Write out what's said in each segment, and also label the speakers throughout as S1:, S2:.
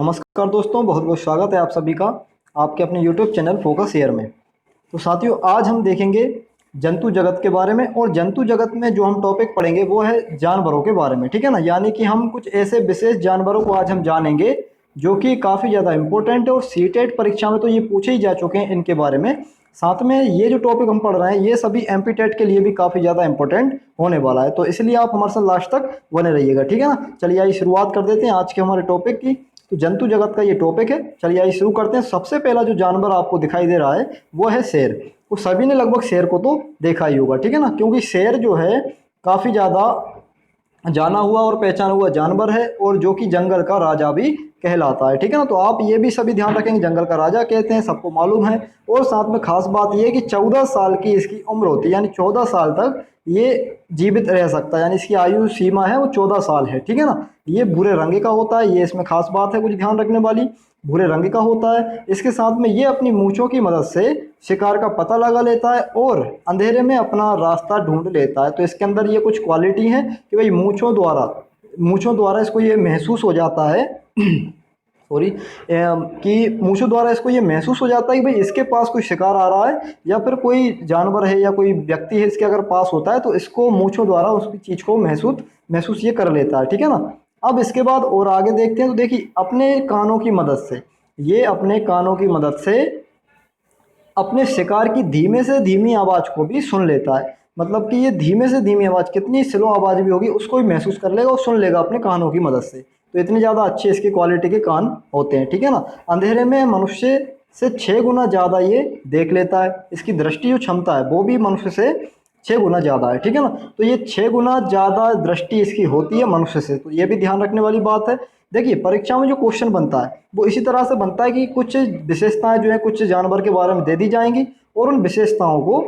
S1: नमस्कार दोस्तों, बहुत बहुत स्वागत है आप सभी का आपके अपने YouTube चैनल फोकस एयर में। तो साथियों, आज हम देखेंगे जंतु जगत के बारे में। और जंतु जगत में जो हम टॉपिक पढ़ेंगे वो है जानवरों के बारे में, ठीक है ना। यानी कि हम कुछ ऐसे विशेष जानवरों को आज हम जानेंगे जो कि काफ़ी ज़्यादा इंपॉर्टेंट है और सीटेट परीक्षा में तो ये पूछे ही जा चुके हैं इनके बारे में। साथ में ये जो टॉपिक हम पढ़ रहे हैं ये सभी एमपी टेट के लिए भी काफ़ी ज़्यादा इंपॉर्टेंट होने वाला है। तो इसलिए आप हमारे साथ लास्ट तक बने रहिएगा, ठीक है ना। चलिए आइए शुरुआत कर देते हैं आज के हमारे टॉपिक की। तो जंतु जगत का ये टॉपिक है। चलिए आइए शुरू करते हैं। सबसे पहला जो जानवर आपको दिखाई दे रहा है वो है शेर। तो सभी ने लगभग शेर को तो देखा ही होगा, ठीक है ना, क्योंकि शेर जो है काफ़ी ज़्यादा जाना हुआ और पहचाना हुआ जानवर है और जो कि जंगल का राजा भी कहलाता है, ठीक है ना। तो आप ये भी सभी ध्यान रखेंगे, जंगल का राजा कहते हैं, सबको मालूम है। और साथ में खास बात ये है कि 14 साल की इसकी उम्र होती है, यानी 14 साल तक ये जीवित रह सकता है, यानी इसकी आयु सीमा है वो 14 साल है, ठीक है ना। ये भूरे रंग का होता है, ये इसमें खास बात है कुछ ध्यान रखने वाली, भूरे रंग का होता है। इसके साथ में ये अपनी मूंछों की मदद से शिकार का पता लगा लेता है और अंधेरे में अपना रास्ता ढूंढ लेता है। तो इसके अंदर ये कुछ क्वालिटी है कि भाई मूंछों द्वारा इसको ये महसूस हो जाता है सॉरी कि मूंछों द्वारा इसको ये महसूस हो जाता है कि भाई इसके पास कोई शिकार आ रहा है या फिर कोई जानवर है या कोई व्यक्ति है इसके अगर पास होता है, तो इसको मूंछों द्वारा उसकी चीज़ को महसूस महसूस ये कर लेता है, ठीक है ना। अब इसके बाद और आगे देखते हैं। तो देखिए, अपने कानों की मदद से अपने शिकार की धीमे से धीमी आवाज़ को भी सुन लेता है। मतलब कि ये धीमे से धीमी आवाज़, कितनी स्लो आवाज़ भी होगी उसको भी महसूस कर लेगा और सुन लेगा अपने कानों की मदद से। तो इतनी ज़्यादा अच्छे इसकी क्वालिटी के कान होते हैं, ठीक है ना। अंधेरे में मनुष्य से 6 गुना ज़्यादा ये देख लेता है। इसकी दृष्टि जो क्षमता है वो भी मनुष्य से 6 गुना ज़्यादा है, ठीक है ना। तो ये 6 गुना ज़्यादा दृष्टि इसकी होती है मनुष्य से, तो ये भी ध्यान रखने वाली बात है। देखिए, परीक्षा में जो क्वेश्चन बनता है वो इसी तरह से बनता है कि कुछ विशेषताएं जो है कुछ जानवर के बारे में दे दी जाएंगी और उन विशेषताओं को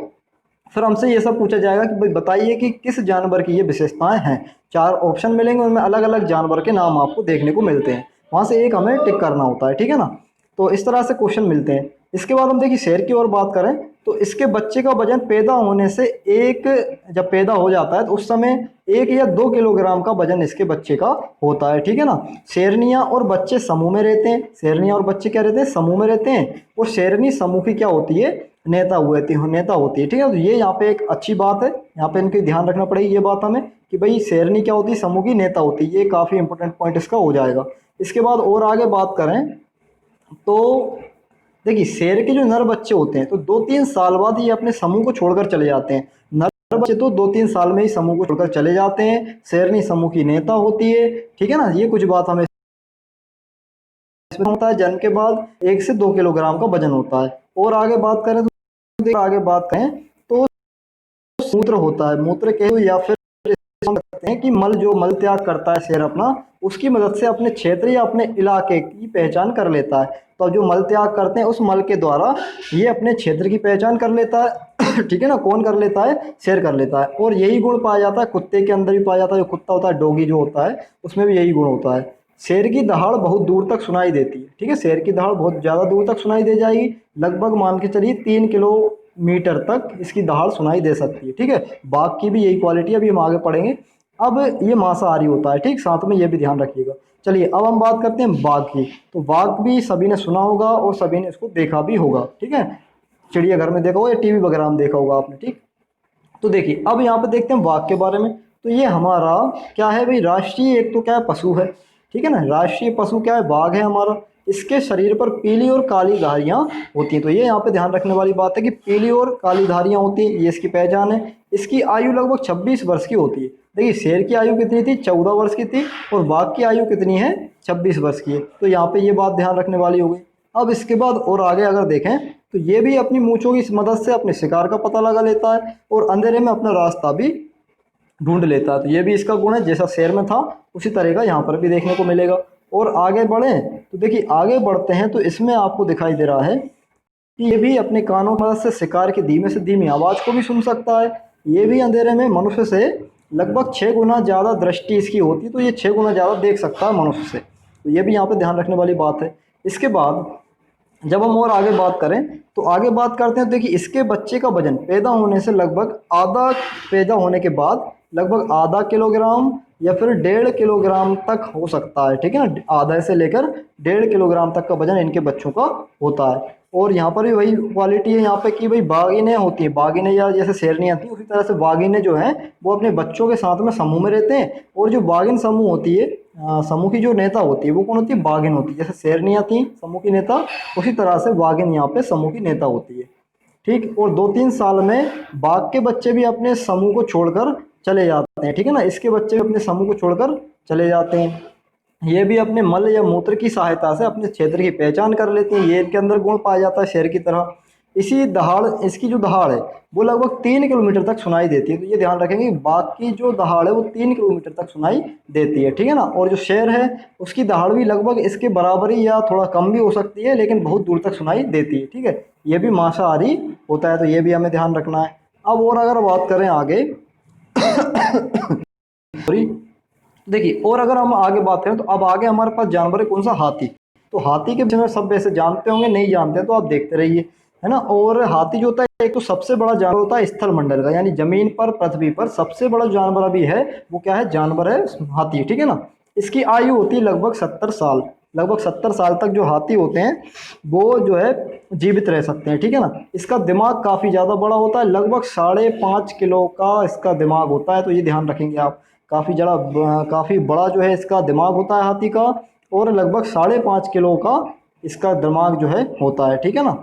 S1: फिर हमसे ये सब पूछा जाएगा कि भाई बताइए कि किस जानवर की ये विशेषताएं हैं। 4 ऑप्शन मिलेंगे, उनमें अलग अलग जानवर के नाम आपको देखने को मिलते हैं, वहां से एक हमें टिक करना होता है, ठीक है ना। तो इस तरह से क्वेश्चन मिलते हैं। इसके बाद हम देखिए शेर की ओर बात करें तो इसके बच्चे का वजन पैदा होने से एक जब पैदा हो जाता है तो उस समय 1 या 2 किलोग्राम का वजन इसके बच्चे का होता है, ठीक है ना। शेरनियां और बच्चे समूह में रहते हैं। शेरनियां और बच्चे क्या रहते हैं, समूह में रहते हैं। और शेरनी समूह की क्या होती है, नेता होती है, ठीक है। तो ये यहाँ पे एक अच्छी बात है, यहाँ पे इनके ध्यान रखना पड़ेगी ये बात हमें कि भाई शेरनी क्या होती है, समूह की नेता होती है। ये काफ़ी इंपॉर्टेंट पॉइंट इसका हो जाएगा। इसके बाद और आगे बात करें तो देखिए, शेर के जो नर बच्चे होते हैं तो 2-3 साल बाद ये अपने समूह को छोड़कर चले जाते हैं। नर बच्चे तो 2-3 साल में ही समूह को छोड़कर चले जाते हैं। शेरनी समूह की नेता होती है, ठीक है ना। ये कुछ बात हमें इसमें होता है। जन्म के बाद 1 से 2 किलोग्राम का वजन होता है। और आगे बात करें तो मूत्र होता है, मूत्र के या फिर हम सकते हैं कि मल त्याग करता है शेर अपना, उसकी मदद से अपने क्षेत्र या अपने इलाके की पहचान कर लेता है। तो जो मल त्याग करते हैं उस मल के द्वारा ये अपने क्षेत्र की पहचान कर लेता है ठीक है ना। कौन कर लेता है, शेर कर लेता है। और यही गुण पाया जाता है कुत्ते के अंदर भी पाया जाता है। जो कुत्ता होता है, डॉगी जो होता है, उसमें भी यही गुण होता है। शेर की दहाड़ बहुत दूर तक सुनाई देती है, ठीक है। शेर की दहाड़ बहुत ज़्यादा दूर तक सुनाई दे जाएगी, लगभग मान के चलिए 3 किलोमीटर तक इसकी दहाड़ सुनाई दे सकती है, ठीक है। बाघ की भी यही क्वालिटी है, अभी हम आगे पढ़ेंगे। अब ये मांसाहारी होता है, ठीक, साथ में ये भी ध्यान रखिएगा। चलिए अब हम बात करते हैं बाघ की। तो बाघ भी सभी ने सुना होगा और सभी ने इसको देखा भी होगा, ठीक है। चिड़ियाघर में देखा होगा या टीवी वगैरह में देखा होगा आपने, ठीक। तो देखिए अब यहाँ पे देखते हैं बाघ के बारे में। तो ये हमारा क्या है भाई, राष्ट्रीय एक तो क्या है, पशु है, ठीक है ना। राष्ट्रीय पशु क्या है, बाघ है हमारा। इसके शरीर पर पीली और काली धारियां होती हैं। तो ये यहाँ पे ध्यान रखने वाली बात है कि पीली और काली धारियां होती हैं, ये इसकी पहचान है। इसकी आयु लगभग 26 वर्ष की होती है। देखिए, शेर की आयु कितनी थी, 14 वर्ष की थी, और बाघ की आयु कितनी है, 26 वर्ष की है। तो यहाँ पे ये बात ध्यान रखने वाली हो गई। अब इसके बाद और आगे अगर देखें तो ये भी अपनी मूंछों की मदद से अपने शिकार का पता लगा लेता है और अंधेरे में अपना रास्ता भी ढूंढ लेता है। तो ये भी इसका गुण है, जैसा शेर में था उसी तरह का यहाँ पर भी देखने को मिलेगा। और आगे बढ़ें तो देखिए, आगे बढ़ते हैं तो इसमें आपको दिखाई दे रहा है कि ये भी अपने कानों की मदद से शिकार की धीमे से धीमी आवाज़ को भी सुन सकता है। ये भी अंधेरे में मनुष्य से लगभग 6 गुना ज़्यादा दृष्टि इसकी होती है, तो ये 6 गुना ज़्यादा देख सकता है मनुष्य से। तो ये भी यहाँ पे ध्यान रखने वाली बात है। इसके बाद जब हम और आगे बात करें तो आगे बात करते हैं। देखिए, इसके बच्चे का वजन पैदा होने के बाद लगभग आधा किलोग्राम या फिर 1.5 किलोग्राम तक हो सकता है, ठीक है ना। आधा से लेकर 1.5 किलोग्राम तक का वजन इनके बच्चों का होता है। और यहाँ पर भी वही क्वालिटी है यहाँ पे कि भाई बाघिनें होती हैं, बाघिनें या जैसे शेरनियाँ थी उसी तरह से बाघिनें जो हैं वो अपने बच्चों के साथ में समूह में रहते हैं। और जो बाघिन समूह होती है, समूह की जो नेता होती है वो कौन होती है, बाघिन होती है। जैसे शेरनियाँ थी समूह की नेता, उसी तरह से बाघिन यहाँ पे समूह की नेता होती है। ठीक। और 2-3 साल में बाघ के बच्चे भी अपने समूह को छोड़कर चले जाते हैं, ठीक है ना। इसके बच्चे भी अपने समूह को छोड़कर चले जाते हैं। ये भी अपने मल या मूत्र की सहायता से अपने क्षेत्र की पहचान कर लेते हैं। ये इनके अंदर गुण पाया जाता है शेर की तरह। इसी दहाड़, इसकी जो दहाड़ है वो लगभग 3 किलोमीटर तक सुनाई देती है। तो ये ध्यान रखेंगे कि बाघ की जो दहाड़ है वो 3 किलोमीटर तक सुनाई देती है, ठीक है ना। और जो शेर है उसकी दहाड़ भी लगभग इसके बराबरी या थोड़ा कम भी हो सकती है, लेकिन बहुत दूर तक सुनाई देती है, ठीक है। ये भी मांसाहारी होता है, तो ये भी हमें ध्यान रखना है। अब और अगर बात करें आगे सॉरी, देखिए और अगर हम आगे बात करें तो अब आगे हमारे पास जानवर है कौन सा, हाथी। तो हाथी के बारे में सब वैसे जानते होंगे, नहीं जानते हैं तो आप देखते रहिए, है ना। और हाथी जो होता है एक तो सबसे बड़ा जानवर होता है स्थल मंडल का, यानी जमीन पर पृथ्वी पर सबसे बड़ा जानवर अभी है वो क्या है, जानवर है हाथी, ठीक है ना। इसकी आयु होती है लगभग 70 साल। लगभग 70 साल तक जो हाथी होते हैं वो जो है जीवित रह सकते हैं, ठीक है ना। इसका दिमाग काफ़ी ज़्यादा बड़ा होता है, लगभग 5.5 किलो का इसका दिमाग होता है, तो ये ध्यान रखेंगे आप। काफ़ी बड़ा जो है इसका दिमाग होता है हाथी का, और लगभग 5.5 किलो का इसका दिमाग जो है होता है, ठीक है ना।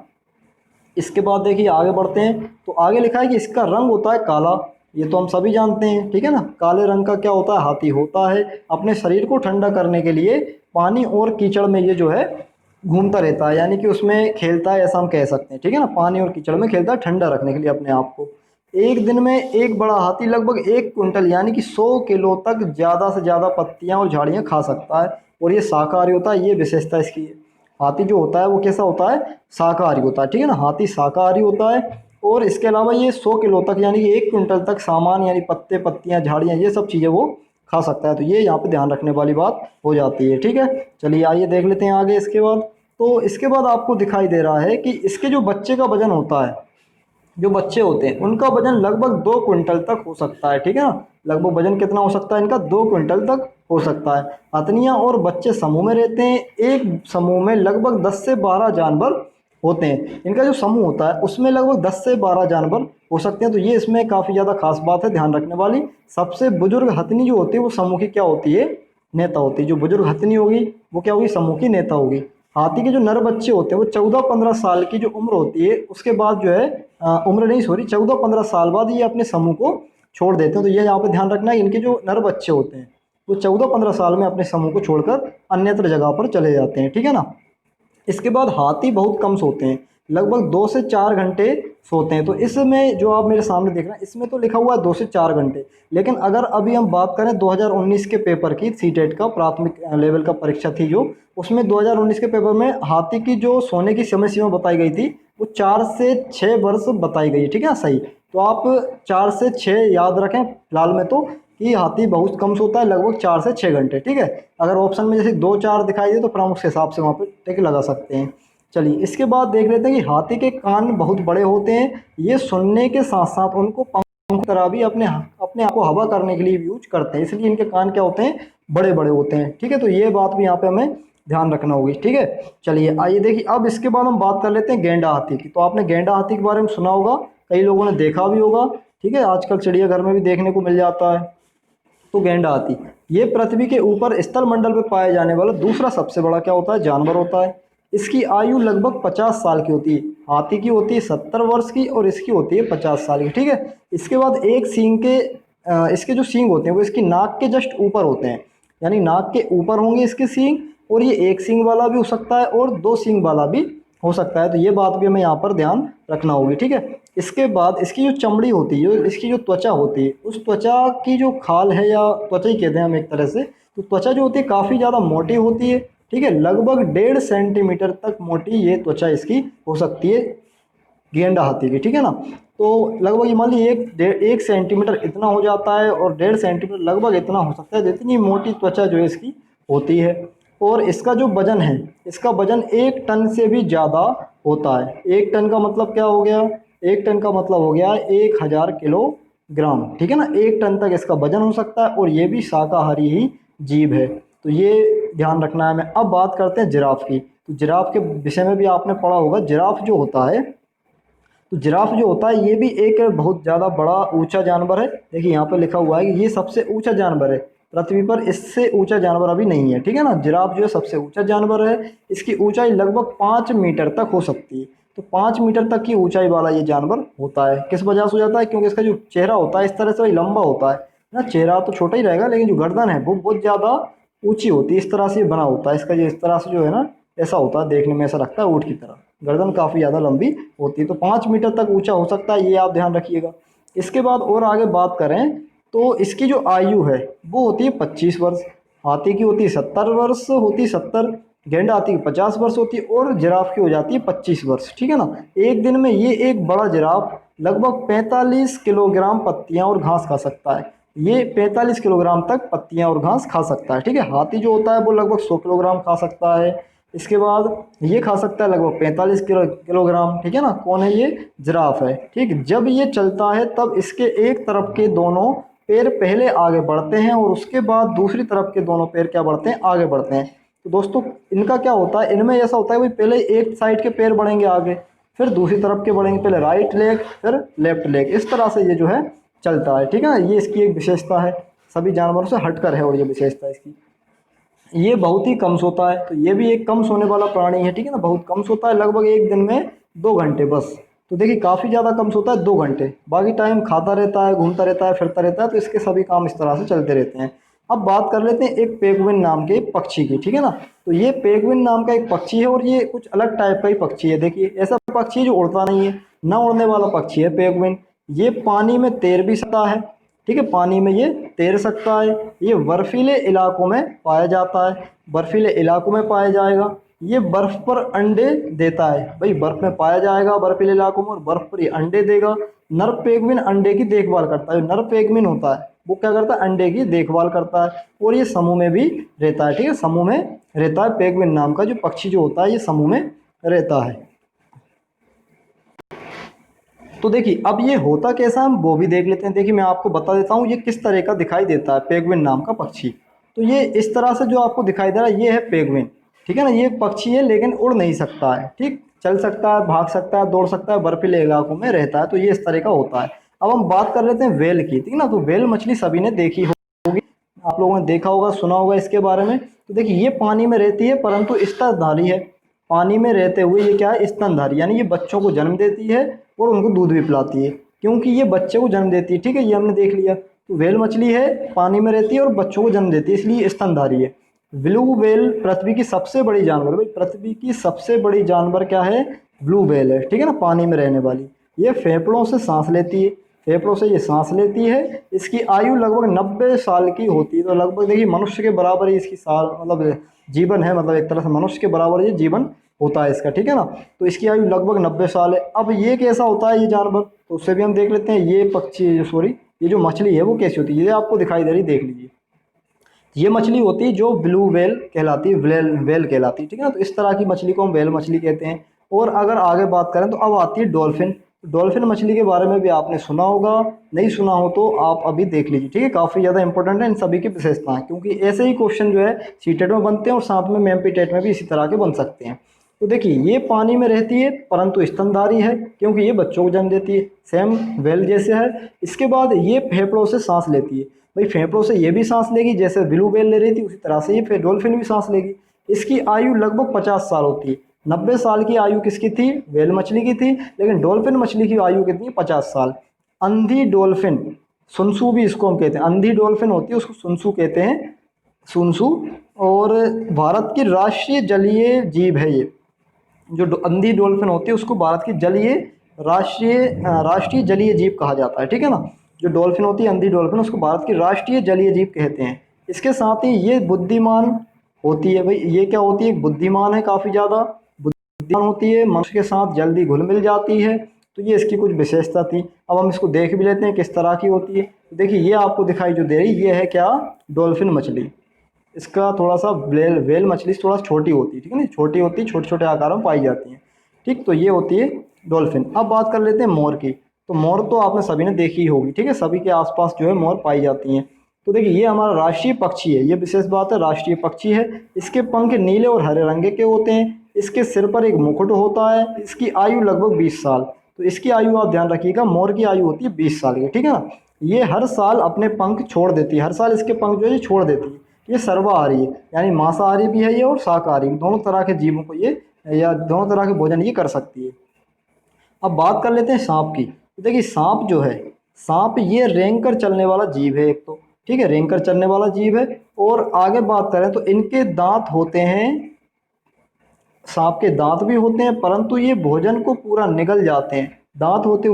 S1: इसके बाद देखिए आगे बढ़ते हैं तो आगे लिखा है कि इसका रंग होता है काला। ये तो हम सभी जानते हैं, ठीक है ना। काले रंग का क्या होता है, हाथी होता है। अपने शरीर को ठंडा करने के लिए पानी और कीचड़ में ये जो है घूमता रहता है, यानी कि उसमें खेलता है, ऐसा हम कह सकते हैं, ठीक है ना। पानी और कीचड़ में खेलता है ठंडा रखने के लिए अपने आप को। एक दिन में एक बड़ा हाथी लगभग 1 क्विंटल यानी कि 100 किलो तक ज़्यादा से ज़्यादा पत्तियाँ और झाड़ियाँ खा सकता है। और ये शाकाहारी होता है, ये विशेषता इसकी है। हाथी जो होता है वो कैसा होता है, शाकाहारी होता है, ठीक है ना। हाथी शाकाहारी होता है। और इसके अलावा ये 100 किलो तक यानी कि 1 क्विंटल तक सामान यानी पत्ते पत्तियाँ झाड़ियाँ ये सब चीज़ें वो खा सकता है। तो ये यहाँ पे ध्यान रखने वाली बात हो जाती है, ठीक है। चलिए आइए देख लेते हैं आगे इसके बाद। तो इसके बाद आपको दिखाई दे रहा है कि इसके जो बच्चे का वजन होता है, जो बच्चे होते हैं उनका वजन लगभग 2 क्विंटल तक हो सकता है, ठीक है ना। लगभग वजन कितना हो सकता है इनका, 2 क्विंटल तक हो सकता है। हथनियाँ और बच्चे समूह में रहते हैं। एक समूह में लगभग 10 से 12 जानवर होते हैं। इनका जो समूह होता है उसमें लगभग 10 से 12 जानवर हो सकते हैं। तो ये इसमें काफ़ी ज़्यादा खास बात है ध्यान रखने वाली। सबसे बुजुर्ग हथनी जो होती है वो समूह की क्या होती है, नेता होती है। जो बुजुर्ग हथनी होगी वो क्या होगी, समूह की नेता होगी। हाथी के जो नर बच्चे होते हैं वो 14-15 साल की जो उम्र होती है उसके बाद जो है उम्र नहीं सॉरी 14-15 साल बाद ये अपने समूह को छोड़ देते हैं। तो ये यहाँ पे ध्यान रखना है, इनके जो नर बच्चे होते हैं वो 14-15 साल में अपने समूह को छोड़कर अन्यत्र जगह पर चले जाते हैं, ठीक है ना। इसके बाद हाथी बहुत कम सोते हैं, लगभग 2 से 4 घंटे सोते हैं। तो इसमें जो आप मेरे सामने देख रहे हैं इसमें तो लिखा हुआ है 2 से 4 घंटे, लेकिन अगर अभी हम बात करें 2019 के पेपर की, सीटेट का प्राथमिक लेवल का परीक्षा थी जो, उसमें 2019 के पेपर में हाथी की जो सोने की समय सीमा बताई गई थी वो 4 से 6 वर्ष बताई गई है, ठीक है सही। तो आप 4 से 6 याद रखें फिलहाल में तो, कि हाथी बहुत कम सोता है, लगभग 4 से 6 घंटे, ठीक है। अगर ऑप्शन में जैसे 2-4 दिखाई दे तो फिर हम उस हिसाब से वहाँ पे टिक लगा सकते हैं। चलिए इसके बाद देख लेते हैं कि हाथी के कान बहुत बड़े होते हैं। ये सुनने के साथ साथ उनको पंखों की तरह भी अपने अपने आप को हवा करने के लिए यूज करते हैं, इसलिए इनके कान क्या होते हैं, बड़े बड़े होते हैं, ठीक है। तो ये बात भी यहाँ पे हमें ध्यान रखना होगी, ठीक है। चलिए आइए देखिए अब इसके बाद हम बात कर लेते हैं गेंडा हाथी की। तो आपने गेंडा हाथी के बारे में सुना होगा, कई लोगों ने देखा भी होगा, ठीक है। आजकल चिड़ियाघर में भी देखने को मिल जाता है। तो गेंडा हाथी ये पृथ्वी के ऊपर स्थल मंडल में पाया जाने वाला दूसरा सबसे बड़ा क्या होता है, जानवर होता है। इसकी आयु लगभग 50 साल की होती है। हाथी की होती है 70 वर्ष की और इसकी होती है 50 साल की, ठीक है। इसके बाद एक सींग के इसके जो सींग होते हैं वो इसकी नाक के जस्ट ऊपर होते हैं, यानी नाक के ऊपर होंगे इसके सींग। और ये एक सींग वाला भी हो सकता है और दो सींग वाला भी हो सकता है। तो ये बात भी हमें यहाँ पर ध्यान रखना होगी, ठीक है। इसके बाद इसकी जो चमड़ी होती है, इसकी जो त्वचा होती है, उस त्वचा की जो खाल है या त्वचा ही कहते हैं हम एक तरह से, तो त्वचा जो होती है काफ़ी ज़्यादा मोटी होती है, ठीक है। लगभग 1.5 सेंटीमीटर तक मोटी ये त्वचा इसकी हो सकती है गेंडा हाथी की, ठीक है ना। तो लगभग ये मान लीजिए 1 सेंटीमीटर इतना हो जाता है और 1.5 सेंटीमीटर लगभग इतना हो सकता है, तो इतनी मोटी त्वचा जो है इसकी होती है। और इसका जो वजन है, इसका वजन 1 टन से भी ज़्यादा होता है। 1 टन का मतलब क्या हो गया, 1 टन का मतलब हो गया 1000 किलो ग्राम, ठीक है ना, 1 टन तक इसका वजन हो सकता है, और ये भी शाकाहारी ही जीव है। तो ये ध्यान रखना है हमें। अब बात करते हैं जिराफ की। तो जिराफ के विषय में भी आपने पढ़ा होगा। जिराफ जो होता है, तो जिराफ जो होता है ये भी एक बहुत ज़्यादा बड़ा ऊंचा जानवर है। देखिए यहाँ पर लिखा हुआ है कि ये सबसे ऊंचा जानवर है पृथ्वी पर, इससे ऊंचा जानवर अभी नहीं है, ठीक है ना। जिराफ जो है सबसे ऊंचा जानवर है। इसकी ऊंचाई लगभग 5 मीटर तक हो सकती है। तो 5 मीटर तक की ऊंचाई वाला ये जानवर होता है। किस वजह से हो जाता है? क्योंकि इसका जो चेहरा होता है इस तरह से वही लंबा होता है ना। चेहरा तो छोटा ही रहेगा, लेकिन जो गर्दन है वो बहुत ज़्यादा ऊंची होती है। इस तरह से ये बना होता है इसका, जो इस तरह से जो है ना, ऐसा होता है, देखने में ऐसा लगता है ऊँट की तरह। गर्दन काफ़ी ज़्यादा लंबी होती है। तो 5 मीटर तक ऊंचा हो सकता है, ये आप ध्यान रखिएगा। इसके बाद और आगे बात करें तो इसकी जो आयु है वो होती है 25 वर्ष। हाथी की होती है 70 वर्ष, होती है 70। गेंडा हाथी की 50 वर्ष होती है, और जिराफ की हो जाती है 25 वर्ष, ठीक है ना। एक दिन में ये एक बड़ा जिराफ लगभग 45 किलोग्राम पत्तियां और घास खा सकता है। ये 45 किलोग्राम तक पत्तियां और घास खा सकता है, ठीक है। हाथी जो होता है वो लगभग 100 किलोग्राम खा सकता है। इसके बाद ये खा सकता है लगभग 45 किलोग्राम, ठीक है ना। कौन है ये? जिराफ है, ठीक। जब ये चलता है तब इसके एक तरफ के दोनों पैर पहले आगे बढ़ते हैं, और उसके बाद दूसरी तरफ के दोनों पैर क्या बढ़ते हैं? आगे बढ़ते हैं। तो दोस्तों इनका क्या होता है, इनमें ऐसा होता है भाई, पहले एक साइड के पैर बढ़ेंगे आगे, फिर दूसरी तरफ के बढ़ेंगे, पहले राइट लेग फिर लेफ्ट लेग, इस तरह से ये जो है चलता है, ठीक है ना। ये इसकी एक विशेषता है, सभी जानवरों से हटकर है, और ये विशेषता इसकी। ये बहुत ही कम सोता है, तो ये भी एक कम सोने वाला प्राणी है, ठीक है ना। बहुत कम सोता है, लगभग एक दिन में 2 घंटे बस। तो देखिए काफ़ी ज़्यादा कम सोता है, 2 घंटे। बाकी टाइम खाता रहता है, घूमता रहता है, फिरता रहता है। तो इसके सभी काम इस तरह से चलते रहते हैं। अब बात कर लेते हैं एक पेंगुइन नाम के पक्षी की, ठीक है ना। तो ये पेंगुइन नाम का एक पक्षी है, और ये कुछ अलग टाइप का ही पक्षी है। देखिए ऐसा पक्षी है जो उड़ता नहीं है, ना उड़ने वाला पक्षी है पेंगुइन। ये पानी में तैर भी सकता है, ठीक है, पानी में ये तैर सकता है। ये बर्फीले इलाकों में पाया जाता है, बर्फीले इलाकों में पाया जाएगा। ये बर्फ पर अंडे देता है, भाई बर्फ में पाया जाएगा बर्फीले इलाकों में, और बर्फ पर ये अंडे देगा। नर पेंगुइन अंडे की देखभाल करता है। जो नर पेंगुइन होता है वो क्या करता है? अंडे की देखभाल करता है, और ये समूह में भी रहता है, ठीक है, समूह में रहता है। पेंगुइन नाम का जो पक्षी जो होता है ये समूह में रहता है। तो देखिए अब ये होता कैसा है हम वो भी देख लेते हैं। देखिए मैं आपको बता देता हूँ ये किस तरह का दिखाई देता है पेंगुइन नाम का पक्षी। तो ये इस तरह से जो आपको दिखाई दे रहा है ये है पेंगुइन, ठीक है ना। ये एक पक्षी है लेकिन उड़ नहीं सकता है, ठीक, चल सकता है, भाग सकता है, दौड़ सकता है, बर्फीले इलाकों में रहता है। तो ये इस तरह का होता है। अब हम बात कर लेते हैं व्हेल की, ठीक है ना। तो व्हेल मछली सभी ने देखी होगी, आप लोगों ने देखा होगा, सुना होगा इसके बारे में। तो देखिए ये पानी में रहती है परंतु स्तनधारी है। पानी में रहते हुए ये क्या है? स्तनधारी, यानी ये बच्चों को जन्म देती है और उनको दूध भी पिलाती है, क्योंकि ये बच्चे को जन्म देती है, ठीक है, ये हमने देख लिया। तो व्हेल मछली है, पानी में रहती है और बच्चों को जन्म देती है, इसलिए स्तनधारी है। ब्लू व्हेल पृथ्वी की सबसे बड़ी जानवर, भाई पृथ्वी की सबसे बड़ी जानवर क्या है? ब्लू व्हेल है, ठीक है ना, पानी में रहने वाली। ये फेफड़ों से सांस लेती है, फेफड़ों से ये सांस लेती है। इसकी आयु लगभग 90 साल की होती है। तो लगभग देखिए मनुष्य के बराबर ही इसकी साल मतलब जीवन है, मतलब एक तरह से मनुष्य के बराबर ये जीवन होता है इसका, ठीक है ना। तो इसकी आयु लगभग 90 साल है। अब ये कैसा होता है ये जानवर, तो उससे भी हम देख लेते हैं। ये पक्षी सॉरी ये जो मछली है वो कैसी होती है, ये आपको दिखाई दे रही, देख लीजिए। ये मछली होती है जो ब्लू व्हेल कहलाती है, व्हेल व्हेल कहलाती है, ठीक है ना। तो इस तरह की मछली को हम व्हेल मछली कहते हैं। और अगर आगे बात करें तो अब आती है डॉल्फिन। डॉल्फिन मछली के बारे में भी आपने सुना होगा, नहीं सुना हो तो आप अभी देख लीजिए, ठीक है। काफ़ी ज़्यादा इंपॉर्टेंट है इन सभी की विशेषताएं, क्योंकि ऐसे ही क्वेश्चन जो है सीटेट में बनते हैं और साथ में एमपी टेट में भी इसी तरह के बन सकते हैं। तो देखिए ये पानी में रहती है परंतु स्तनधारी है, क्योंकि ये बच्चों को जन्म देती है, सेम व्हेल जैसे है। इसके बाद ये फेफड़ों से सांस लेती है, भाई फेफड़ों से ये भी सांस लेगी, जैसे ब्लू व्हेल ले रही थी उसी तरह से ये फिर डॉल्फिन भी सांस लेगी। इसकी आयु लगभग 50 साल होती है। 90 साल की आयु किसकी थी? व्हेल मछली की थी, लेकिन डॉल्फिन मछली की आयु कितनी है? 50 साल। अंधी डॉल्फिन, सुनसू भी इसको हम कहते हैं, अंधी डॉल्फिन होती है उसको सुनसू कहते हैं, सुनसू। और भारत की राष्ट्रीय जलीय जीव है ये। जो अंधी डॉल्फिन होती है उसको भारत की जलीय राष्ट्रीय जलीय जीव कहा जाता है, ठीक है ना। जो डॉल्फिन होती है अंधी डॉल्फिन, उसको भारत की राष्ट्रीय जलीय जीव कहते हैं। इसके साथ ही ये बुद्धिमान होती है, भाई ये क्या होती है? बुद्धिमान है, काफ़ी ज़्यादा बुद्धिमान होती है, मनुष्य के साथ जल्दी घुल मिल जाती है। तो ये इसकी कुछ विशेषता थी। अब हम इसको देख भी लेते हैं किस तरह की होती है। तो देखिए ये आपको दिखाई जो दे रही ये है क्या? डॉल्फिन मछली। इसका थोड़ा सा व्हेल मछली से थोड़ा छोटी होती है, ठीक है ना, छोटी होती है, छोटे छोटे आकार में पाई जाती है, ठीक। तो ये होती है डॉल्फिन। अब बात कर लेते हैं मोर की। तो मोर तो आपने सभी ने देखी ही होगी, ठीक है, सभी के आसपास जो है मोर पाई जाती हैं। तो देखिए ये हमारा राष्ट्रीय पक्षी है, ये विशेष बात है, राष्ट्रीय पक्षी है। इसके पंख नीले और हरे रंग के होते हैं। इसके सिर पर एक मुकुट होता है। इसकी आयु लगभग 20 साल। तो इसकी आयु आप ध्यान रखिएगा, मोर की आयु होती है 20 साल की, ठीक है ना। ये हर साल अपने पंख छोड़ देती है, हर साल इसके पंख जो है ये छोड़ देती है। ये सर्वाहारी है, यानी मांसाहारी भी है ये और शाकाहारी, दोनों तरह के जीवों को ये, या दोनों तरह के भोजन ये कर सकती है। अब बात कर लेते हैं सांप की। तो देखिए सांप जो है, सांप ये रेंग कर चलने वाला जीव है एक तो, ठीक है, रेंग कर चलने वाला जीव है। और आगे बात करें तो इनके दांत होते हैं, सांप के दांत भी होते हैं, परंतु ये भोजन को पूरा निगल जाते हैं। दांत होते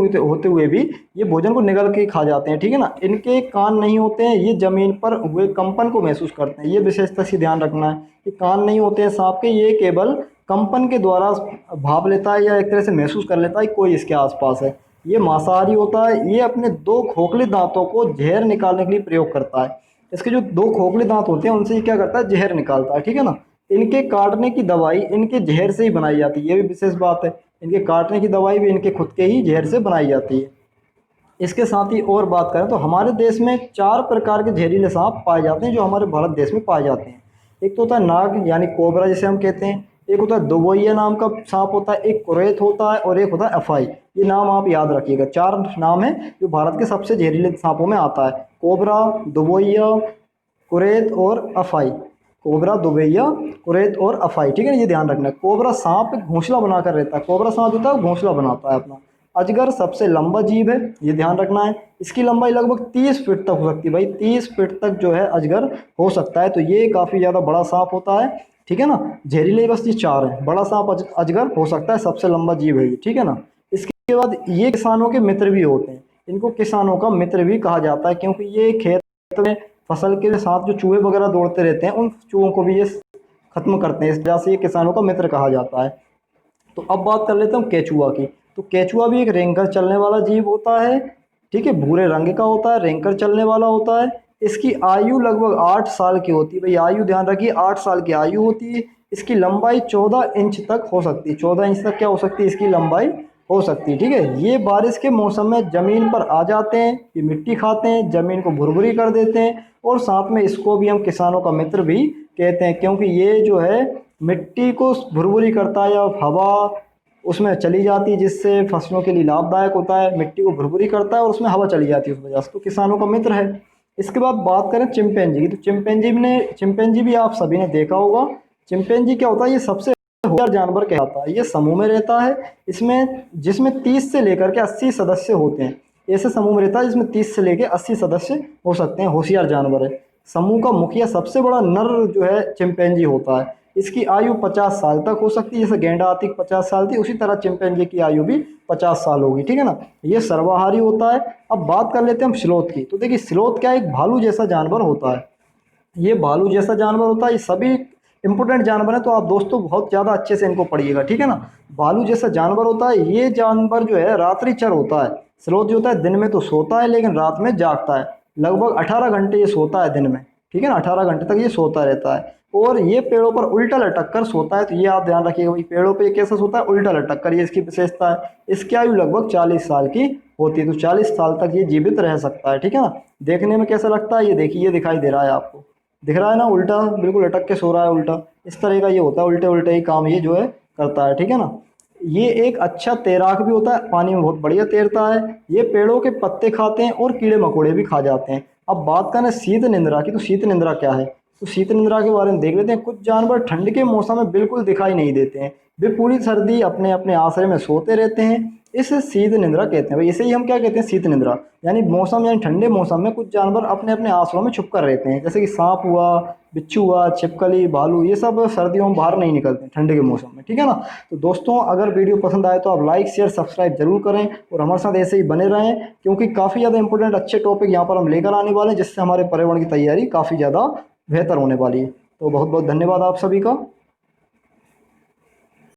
S1: हुए भी ये भोजन को निगल के खा जाते हैं, ठीक है ना। इनके कान नहीं होते हैं, ये जमीन पर हुए कंपन को महसूस करते हैं। ये विशेषता से ध्यान रखना है कि कान नहीं होते हैं सांप के, ये केवल कंपन के द्वारा भाप लेता है या एक तरह से महसूस कर लेता है कोई इसके आसपास है। ये मांसाहारी होता है। ये अपने दो खोखले दांतों को जहर निकालने के लिए प्रयोग करता है। इसके जो दो खोखले दांत होते हैं उनसे ये क्या करता है, जहर निकालता है, ठीक है ना। इनके काटने की दवाई इनके जहर से ही बनाई जाती है, ये भी विशेष बात है। इनके काटने की दवाई भी इनके खुद के ही जहर से बनाई जाती है। इसके साथ ही और बात करें तो हमारे देश में 4 प्रकार के जहरीले सांप पाए जाते हैं जो हमारे भारत देश में पाए जाते हैं। एक तो होता है नाग यानी कोबरा जिसे हम कहते हैं, एक होता है दुबोइया नाम का सांप होता है, एक कुरैत होता है और एक होता है अफाई। ये नाम आप याद रखिएगा, 4 नाम है जो भारत के सबसे जहरीले सांपों में आता है। कोबरा, दुबोइया, कुरैत और अफाई। कोबरा, दुबैया, कुरैत और अफाई, ठीक है, ये ध्यान रखना है। कोबरा सांप घोंसला बनाकर रहता है, कोबरा सांप होता है घोंसला बनाता है अपना। अजगर सबसे लंबा जीव है, ये ध्यान रखना है। इसकी लंबाई लगभग 30 फीट तक हो सकती है, भाई 30 फीट तक जो है अजगर हो सकता है। तो ये काफ़ी ज़्यादा बड़ा सांप होता है, ठीक है ना। जहरीले बस ये 4 हैं। बड़ा सांप अजगर हो सकता है, सबसे लंबा जीव है ये, ठीक है ना। इसके बाद ये किसानों के मित्र भी होते हैं। इनको किसानों का मित्र भी कहा जाता है क्योंकि ये खेत में फसल के साथ जो चूहे वगैरह दौड़ते रहते हैं उन चूहों को भी ये खत्म करते हैं। इस वजह से ये किसानों का मित्र कहा जाता है। तो अब बात कर लेते हैं केचुआ की। तो केचुआ भी एक रेंगकर चलने वाला जीव होता है, ठीक है, भूरे रंग का होता है, रेंगकर चलने वाला होता है। इसकी आयु लगभग 8 साल की होती है, भाई आयु ध्यान रखिए, 8 साल की आयु होती है। इसकी लंबाई 14 इंच तक हो सकती है, 14 इंच तक क्या हो सकती है, इसकी लंबाई हो सकती है, ठीक है। ये बारिश के मौसम में ज़मीन पर आ जाते हैं, ये मिट्टी खाते हैं, ज़मीन को भुरभुरी कर देते हैं। और साथ में इसको भी हम किसानों का मित्र भी कहते हैं क्योंकि ये जो है मिट्टी को भुरभुरी करता है, या हवा उसमें चली जाती है जिससे फसलों के लिए लाभदायक होता है। मिट्टी को भुरभुरी करता है और उसमें हवा चली जाती है उस वजह से, तो किसानों का मित्र है। इसके बाद बात करें चिंपैंजी की। तो चिंपैंजी भी आप सभी ने देखा होगा। चिंपैंजी क्या होता है, ये सबसे होशियार जानवर कहलाता है। ये समूह में रहता है, इसमें जिसमें 30 से लेकर के 80 सदस्य होते हैं। ऐसे समूह में रहता है जिसमें 30 से लेकर 80 सदस्य हो सकते हैं, होशियार जानवर है। समूह का मुखिया सबसे बड़ा नर जो है चिंपैंजी होता है। इसकी आयु 50 साल तक हो सकती है, जैसे गेंडा हाथी की 50 साल थी, उसी तरह चिंपैंजी की आयु भी 50 साल होगी, ठीक है ना। ये सर्वाहारी होता है। अब बात कर लेते हैं हम स्लोथ की। तो देखिए स्लोथ क्या, एक भालू जैसा जानवर होता है। ये भालू जैसा जानवर होता है। ये सभी इंपॉर्टेंट जानवर है, तो आप दोस्तों बहुत ज़्यादा अच्छे से इनको पढ़िएगा, ठीक है ना। भालू जैसा जानवर होता है। ये जानवर जो है रात्रिचर होता है। स्लोथ जो होता है दिन में तो सोता है लेकिन रात में जागता है। लगभग 18 घंटे ये सोता है दिन में, ठीक है ना, 18 घंटे तक ये सोता रहता है। और ये पेड़ों पर उल्टा लटक कर सोता है। तो ये आप ध्यान रखिएगा भाई, पेड़ों पे ये कैसे सोता है, उल्टा लटक कर, ये इसकी विशेषता है। इसकी आयु लगभग 40 साल की होती है। तो 40 साल तक ये जीवित रह सकता है, ठीक है ना। देखने में कैसा लगता है, ये देखिए, ये दिखाई दे रहा है आपको, दिख रहा है ना, उल्टा बिल्कुल लटक के सो रहा है उल्टा। इस तरह का ये होता है, उल्टे उल्टे ही काम ये जो है करता है, ठीक है ना। ये एक अच्छा तैराक भी होता है, पानी में बहुत बढ़िया तैरता है। ये पेड़ों के पत्ते खाते हैं और कीड़े मकोड़े भी खा जाते हैं। अब बात करें शीत निंद्रा की। तो शीत निंद्रा क्या है, तो शीत निंद्रा के बारे में देख लेते हैं। कुछ जानवर ठंड के मौसम में बिल्कुल दिखाई नहीं देते हैं, वे पूरी सर्दी अपने अपने आश्रय में सोते रहते हैं। इसे शीत निंद्रा कहते हैं भाई। इसे ही हम क्या कहते हैं, शीत निंद्रा। यानी मौसम, यानी ठंडे मौसम में कुछ जानवर अपने अपने आश्रयों में छुप कर रहते हैं, जैसे कि सांप हुआ, बिच्छू हुआ, छिपकली, भालू, ये सब सर्दियों में बाहर नहीं निकलते हैं ठंडे के मौसम में, ठीक है ना। तो दोस्तों अगर वीडियो पसंद आए तो आप लाइक शेयर सब्सक्राइब जरूर करें और हमारे साथ ऐसे ही बने रहें, क्योंकि काफ़ी ज़्यादा इंपॉर्टेंट अच्छे टॉपिक यहाँ पर हम लेकर आने वाले हैं जिससे हमारे पर्यावरण की तैयारी काफ़ी ज़्यादा बेहतर होने वाली है। तो बहुत बहुत धन्यवाद आप सभी का।